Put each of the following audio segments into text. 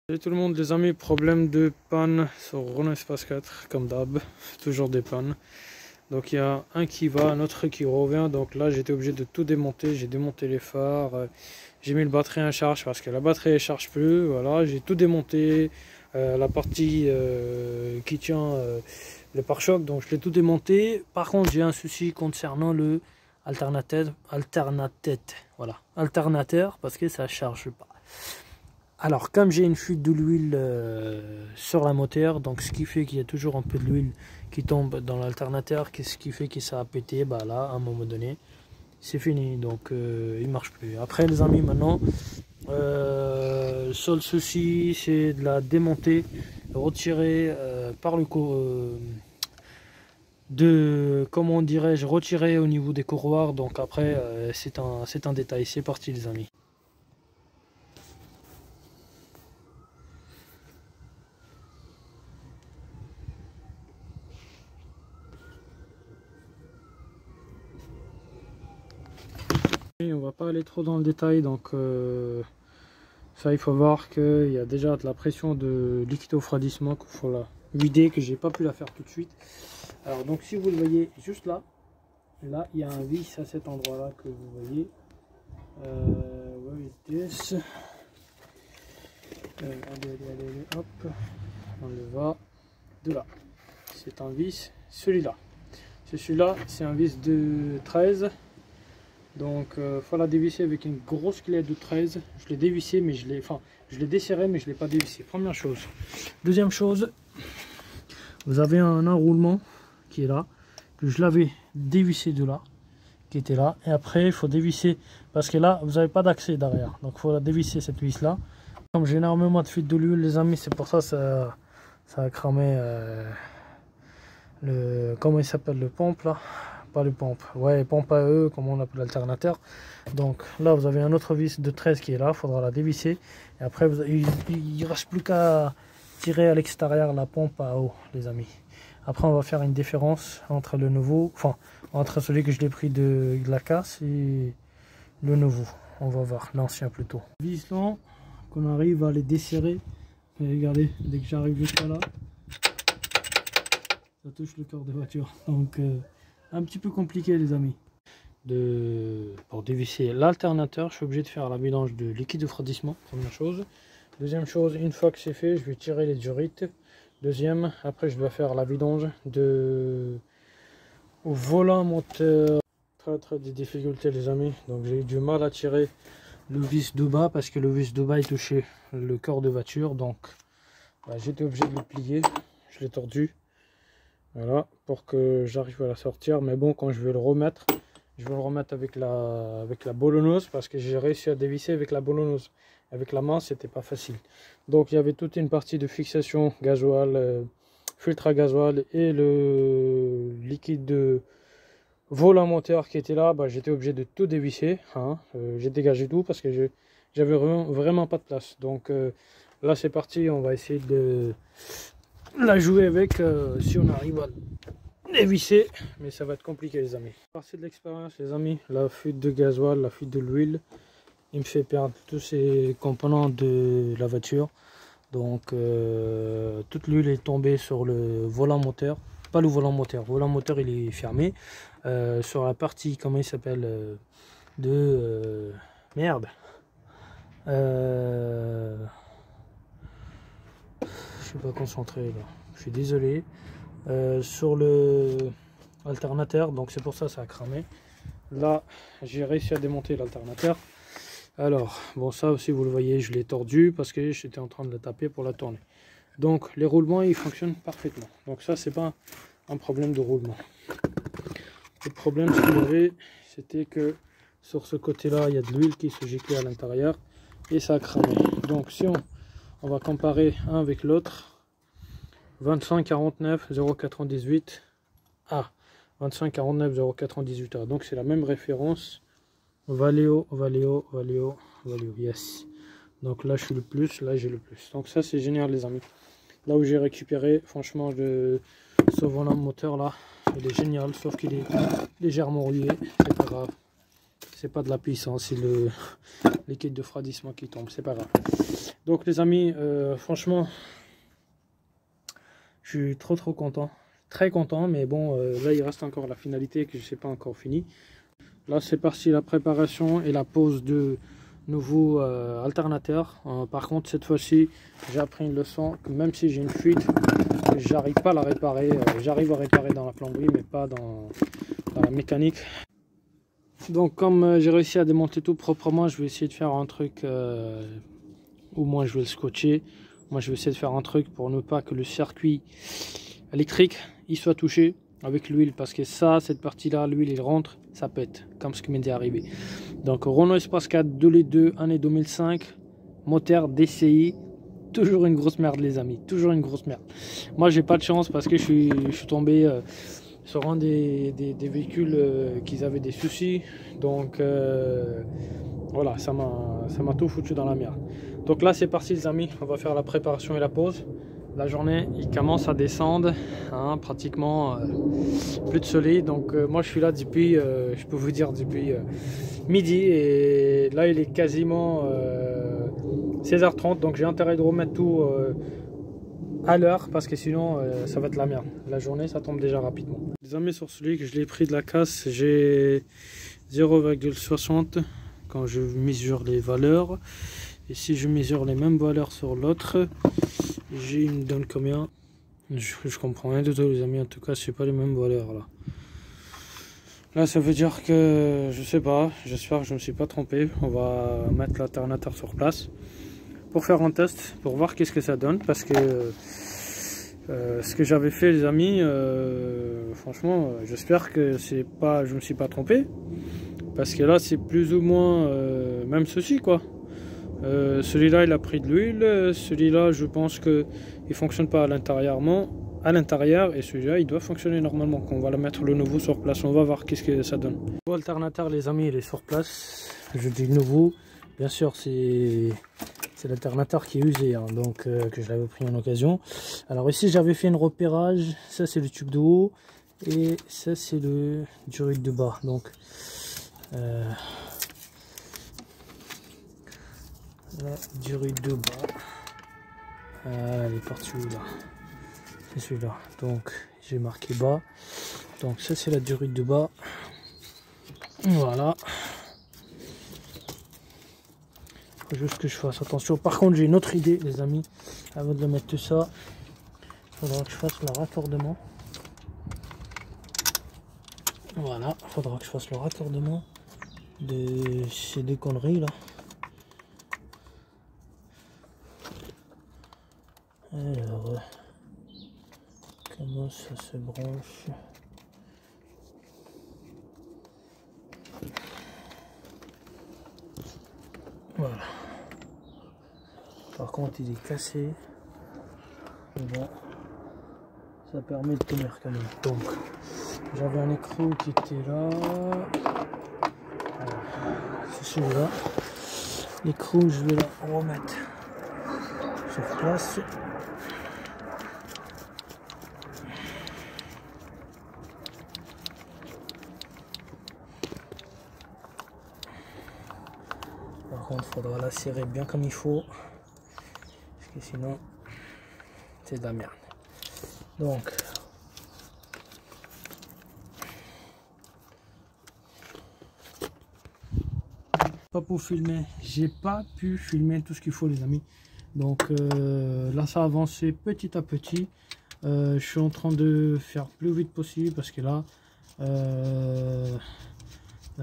Salut tout le monde les amis, problème de panne sur Renault Espace 4 comme d'hab, toujours des pannes. Donc il y a un qui va, un autre qui revient, donc là j'étais obligé de tout démonter, j'ai démonté les phares, j'ai mis le batterie en charge parce que la batterie ne charge plus, voilà, j'ai tout démonté, la partie qui tient le pare-choc, donc je l'ai tout démonté. Par contre j'ai un souci concernant le alternateur parce que ça ne charge pas. Alors comme j'ai une fuite de l'huile sur la moteur, donc ce qui fait qu'il y a toujours un peu de l'huile qui tombe dans l'alternateur, ce qui fait que ça a pété, bah là à un moment donné c'est fini, donc il marche plus. Après les amis, maintenant seul souci c'est de la démonter, retirer par le comment dirais-je, retirer au niveau des courroirs. Donc après c'est un détail, c'est parti les amis. On va pas aller trop dans le détail, donc ça il faut voir qu'il y a déjà de la pression de liquide au refroidissement qu'il faut la vider, que j'ai pas pu la faire tout de suite. Alors donc si vous le voyez juste là il y a un vis à cet endroit là que vous voyez. Allez, hop, on le va de là. C'est un vis, celui-là. Celui-là c'est un vis de 13. Donc faut la dévisser avec une grosse clé de 13. Je l'ai dévissé mais je l'ai desserré mais je l'ai pas dévissé. Première chose. Deuxième chose, vous avez un enroulement qui est là, que je l'avais dévissé de là, qui était là, et après il faut dévisser parce que là vous n'avez pas d'accès derrière, donc il faut la dévisser cette vis là. Comme j'ai énormément de fuite de l'huile les amis, c'est pour ça ça a cramé le, comment il s'appelle, le pompe là. Pas le pompe, ouais, pompe à eux, comme on appelle l'alternateur. Donc là vous avez un autre vis de 13 qui est là, il faudra la dévisser. Et après il ne reste plus qu'à tirer à l'extérieur la pompe à eau les amis. Après on va faire une différence entre le nouveau, enfin entre celui que je l'ai pris de la casse et le nouveau. On va voir, l'ancien plutôt. Vis là, qu'on arrive à les desserrer. Et regardez, dès que j'arrive jusqu'à là, ça touche le corps de voiture. Donc un petit peu compliqué les amis. Pour dévisser l'alternateur, je suis obligé de faire la mélange de liquide de refroidissement, première chose. Deuxième chose, une fois que c'est fait, je vais tirer les durites. Deuxième, après je dois faire la vidange au volant moteur. Très des difficultés les amis. Donc j'ai eu du mal à tirer le vis de bas parce que le vis de bas il touchait le corps de voiture. Donc j'étais obligé de le plier. Je l'ai tordu. Voilà, pour que j'arrive à la sortir. Mais bon, quand je vais le remettre, je vais le remettre avec la boulonneuse parce que j'ai réussi à dévisser avec la boulonneuse. Avec la main, c'était pas facile. Donc il y avait toute une partie de fixation gasoil, filtre à gasoil et le liquide de volant moteur qui était là. J'étais obligé de tout dévisser. J'ai dégagé tout parce que j'avais vraiment pas de place. Donc là c'est parti, on va essayer de la jouer avec si on arrive à dévisser, mais ça va être compliqué les amis. C'est de l'expérience les amis, la fuite de gasoil, la fuite de l'huile, il me fait perdre tous ces composants de la voiture. Donc toute l'huile est tombée sur le volant moteur, pas le volant moteur il est fermé, sur la partie, comment il s'appelle, merde, je suis pas concentré là, je suis désolé, sur le alternateur, donc c'est pour ça ça a cramé. Là j'ai réussi à démonter l'alternateur. Alors bon, ça aussi vous le voyez, je l'ai tordu parce que j'étais en train de la taper pour la tourner. Donc les roulements ils fonctionnent parfaitement, donc ça c'est pas un problème de roulement. Le problème qu'il y avait, c'était que sur ce côté là il y a de l'huile qui se giclait à l'intérieur et ça a cramé. Donc si on va comparer un avec l'autre, 2549 098 A, 2549 098 A, donc c'est la même référence. Valeo, yes. Donc là je suis le plus, là j'ai le plus. Donc ça c'est génial les amis. Là où j'ai récupéré, franchement ce volant moteur là, il est génial, sauf qu'il est légèrement rouillé, c'est pas grave. C'est pas de la puissance, c'est le liquide de refroidissement qui tombe, c'est pas grave. Donc les amis, franchement, je suis trop content. Très content, mais bon, là il reste encore la finalité que je sais pas encore fini. Là c'est parti la préparation et la pose de nouveaux alternateurs. Par contre cette fois-ci j'ai appris une leçon que même si j'ai une fuite, j'arrive pas à la réparer. J'arrive à réparer dans la plomberie mais pas dans la mécanique. Donc comme j'ai réussi à démonter tout proprement, je vais essayer de faire un truc ou moi je vais le scotcher. Moi je vais essayer de faire un truc pour ne pas que le circuit électrique il soit touché avec l'huile, parce que ça, cette partie là, l'huile il rentre, ça pète, comme ce qui m'est déjà arrivé. Donc Renault Espace 4 2 litres 2, année 2005, moteur DCI, toujours une grosse merde les amis, toujours une grosse merde. Moi j'ai pas de chance parce que je suis tombé sur un des véhicules qui avaient des soucis, donc voilà, ça m'a tout foutu dans la merde. Donc là c'est parti les amis, on va faire la préparation et la pause. La journée il commence à descendre, hein, pratiquement plus de soleil. Donc moi je suis là depuis, je peux vous dire depuis midi, et là il est quasiment 16h30. Donc j'ai intérêt de remettre tout à l'heure parce que sinon ça va être la merde. La journée ça tombe déjà rapidement. Les amis, sur celui que je l'ai pris de la casse, j'ai 0,60 quand je mesure les valeurs. Et si je mesure les mêmes valeurs sur l'autre, il me donne combien? Je comprends rien du tout les amis, en tout cas c'est pas les mêmes valeurs là. Là ça veut dire que je sais pas, j'espère que je me suis pas trompé. On va mettre l'alternateur sur place pour faire un test, pour voir qu'est-ce que ça donne, parce que ce que j'avais fait les amis, franchement j'espère que c'est pas, je me suis pas trompé, parce que là c'est plus ou moins même ceci quoi. Celui-là il a pris de l'huile, celui-là je pense que il fonctionne pas à l'intérieur, et celui-là il doit fonctionner normalement. Quand on va le mettre le nouveau sur place, on va voir qu'est-ce que ça donne. Le nouveau alternateur les amis il est sur place. Je dis nouveau, bien sûr c'est l'alternateur qui est usé, hein, donc que je l'avais pris en occasion. Alors ici j'avais fait un repérage, ça c'est le tube de haut et ça c'est le durite de bas. Donc la durite de bas, elle est partie où là? C'est celui-là, donc j'ai marqué bas. Donc ça c'est la durite de bas, voilà. Faut juste que je fasse attention. Par contre j'ai une autre idée les amis, avant de mettre tout ça il faudra que je fasse le raccordement. Voilà, il faudra que je fasse le raccordement de ces deux conneries là. Alors, comment ça se branche? Voilà. Par contre, il est cassé. Bon, ça permet de tenir quand même. Donc, j'avais un écrou qui était là. C'est celui-là. L'écrou, je vais la remettre sur place. Par contre, il faudra la serrer bien comme il faut, parce que sinon, c'est de la merde. Donc, pas pour filmer, j'ai pas pu filmer tout ce qu'il faut les amis. Donc là, ça a avancé petit à petit. Je suis en train de faire plus vite possible parce que là, la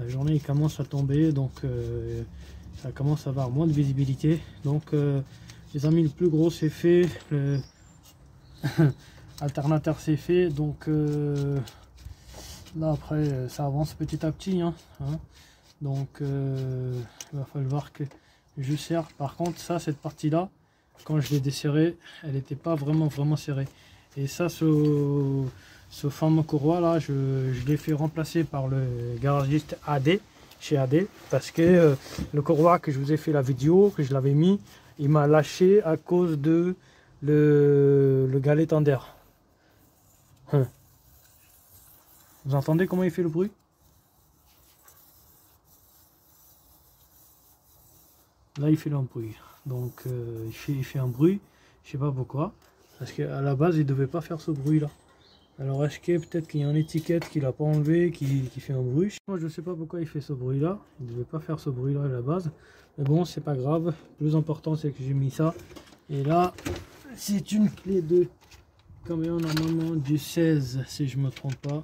journée commence à tomber, donc ça commence à avoir moins de visibilité. Donc les amis, le plus gros c'est fait, le alternateur c'est fait. Donc là après ça avance petit à petit, hein. Donc il va falloir que je serre. Par contre ça, cette partie là, quand je l'ai desserré, elle n'était pas vraiment serrée. Et ça, ce fameux courroie là, je l'ai fait remplacer par le garagiste AD, chez AD, parce que le courroie que je vous ai fait la vidéo, que je l'avais mis, il m'a lâché à cause de le galet tender. Vous entendez comment il fait le bruit? Là il fait le bruit. Donc il fait un bruit, je sais pas pourquoi. Parce qu'à la base il devait pas faire ce bruit là. Alors est-ce que peut-être qu'il y a une étiquette qu'il a pas enlevé qui fait un bruit. Moi je sais pas pourquoi il fait ce bruit là. Il devait pas faire ce bruit là à la base. Mais bon c'est pas grave. Le plus important c'est que j'ai mis ça. Et là c'est une clé de camion normalement du 16 si je me trompe pas.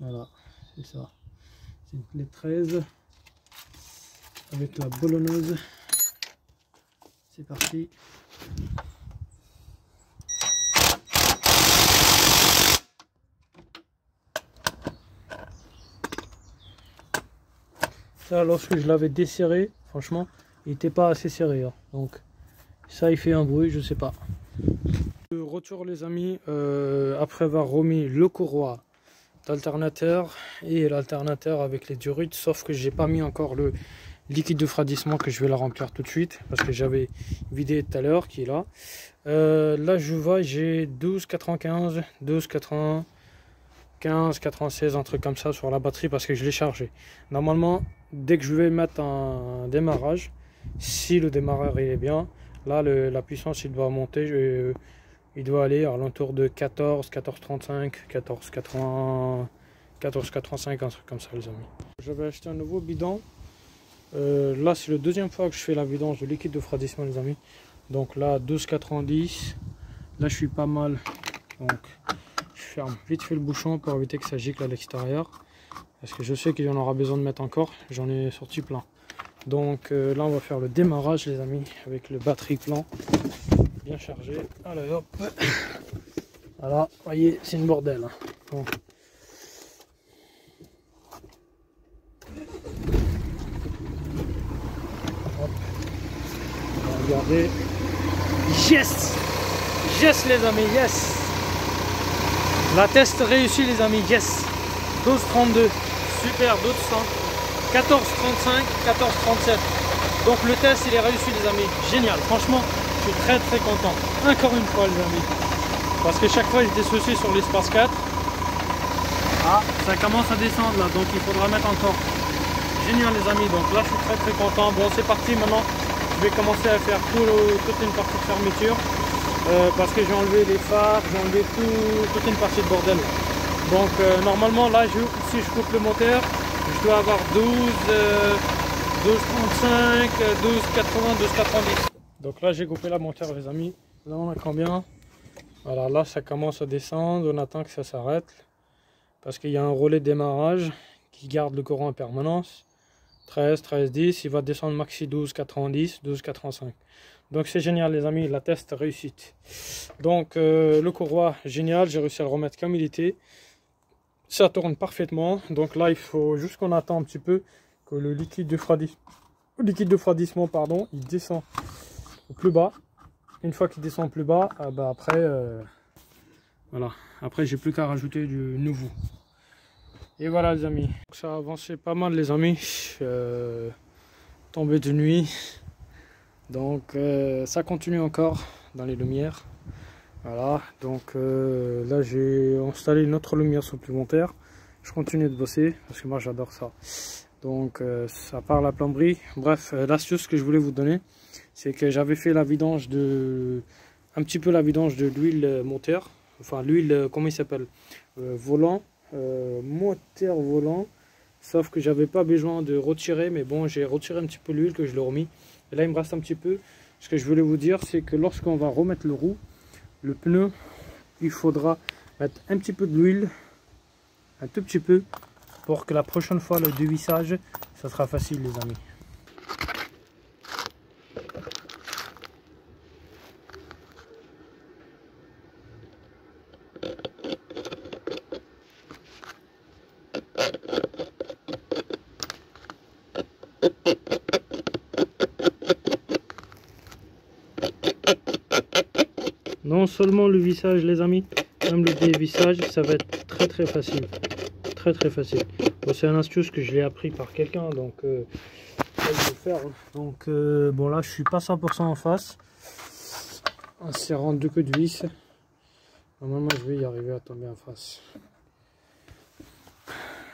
Voilà, c'est ça. C'est une clé 13 avec la boulonneuse. C'est parti. Ça, lorsque je l'avais desserré, franchement, il n'était pas assez serré. Hein. Donc, ça, il fait un bruit, je sais pas. De retour, les amis, après avoir remis le courroie d'alternateur et l'alternateur avec les durite, sauf que j'ai pas mis encore le liquide de refroidissement que je vais la remplir tout de suite parce que j'avais vidé tout à l'heure qui est là. Là, je vois, j'ai 12,95, 12,80. 15, 96, un truc comme ça sur la batterie parce que je l'ai chargé. Normalement, dès que je vais mettre un démarrage, si le démarreur il est bien, là la puissance il doit monter, il doit aller à l'entour de 14, 14,35, 14,80, 14,85, un truc comme ça les amis. J'avais acheté un nouveau bidon. Là c'est la deuxième fois que je fais la vidange de liquide de refroidissement les amis. Donc là 12,90. Là je suis pas mal. Donc je ferme vite fait le bouchon pour éviter que ça gicle à l'extérieur parce que je sais qu'il y en aura besoin de mettre encore, j'en ai sorti plein. Donc là on va faire le démarrage les amis avec le batterie plein bien chargé. Allez hop, voilà, voyez c'est une bordel. Bon. Hop. Regardez, yes, yes les amis, yes. La test réussie les amis, yes. 12,32, super, 1200, 14,35, 14,37. Donc le test il est réussi les amis, génial, franchement je suis très content. Encore une fois les amis, parce que chaque fois j'étais soucié sur l'espace 4. Ah, ça commence à descendre là, donc il faudra mettre encore. Génial les amis, donc là je suis très content. Bon c'est parti maintenant, je vais commencer à faire toute une partie de fermeture. Parce que j'ai enlevé les phares, j'ai enlevé toute une partie de bordel. Donc normalement là si je coupe le moteur, je dois avoir 12, 12,35, 12,80, 12,90. Donc là j'ai coupé la moteur les amis. Là on a combien? Voilà, là ça commence à descendre, on attend que ça s'arrête. Parce qu'il y a un relais de démarrage qui garde le courant en permanence. 13, 13, 10, il va descendre maxi 12,90, 12,85. Donc c'est génial les amis, la test réussite. Donc le courroie génial, j'ai réussi à le remettre comme il était. Ça tourne parfaitement. Donc là il faut juste qu'on attend un petit peu que le liquide de refroidissement pardon, il descend au plus bas. Une fois qu'il descend plus bas, après voilà, après j'ai plus qu'à rajouter du nouveau. Et voilà les amis, ça a avancé pas mal les amis. Tombé de nuit. Donc ça continue encore dans les lumières. Voilà, donc là j'ai installé une autre lumière supplémentaire. Je continue de bosser parce que moi j'adore ça. Donc ça part la plomberie. Bref, l'astuce que je voulais vous donner, c'est que j'avais fait la vidange un petit peu la vidange de l'huile moteur. Enfin l'huile, comment il s'appelle, volant, moteur volant. Sauf que j'avais pas besoin de retirer, mais bon j'ai retiré un petit peu l'huile que je l'ai remis. Et là il me reste un petit peu. Ce que je voulais vous dire, c'est que lorsqu'on va remettre le roue, le pneu, il faudra mettre un petit peu de l'huile, un tout petit peu, pour que la prochaine fois le dévissage, ça sera facile les amis. Non seulement le vissage les amis, même le dévissage, ça va être très facile. Très facile. Bon, c'est une astuce que je l'ai appris par quelqu'un, donc il faut le faire. Donc bon là je suis pas 100% en face. En serrant deux queues de vis. Normalement je vais y arriver à tomber en face.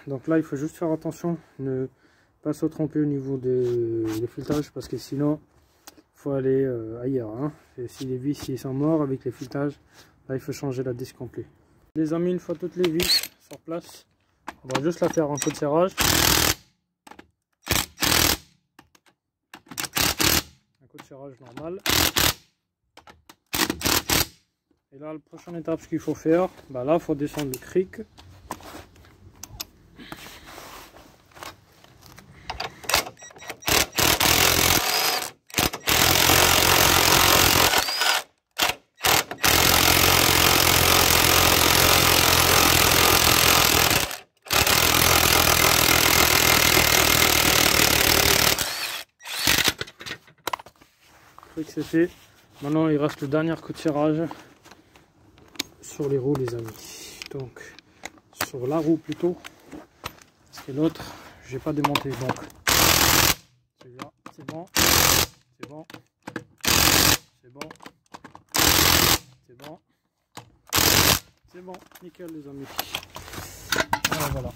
Donc là il faut juste faire attention, ne Pas se tromper au niveau de filetage parce que sinon faut aller ailleurs. Hein. Et si les vis ils sont morts avec les filetages, là il faut changer la disque complet. Les amis, une fois toutes les vis sur place, on va juste la faire en coup de serrage. Un coup de serrage normal. Et là, la prochaine étape, ce qu'il faut faire, bah là, il faut descendre le cric. C'est fait. Maintenant il reste le dernier coup de serrage sur les roues les amis, donc sur la roue plutôt, parce que l'autre j'ai pas démonté, donc celui-là c'est bon, c'est bon, c'est bon, c'est bon, c'est bon, nickel les amis. Voilà.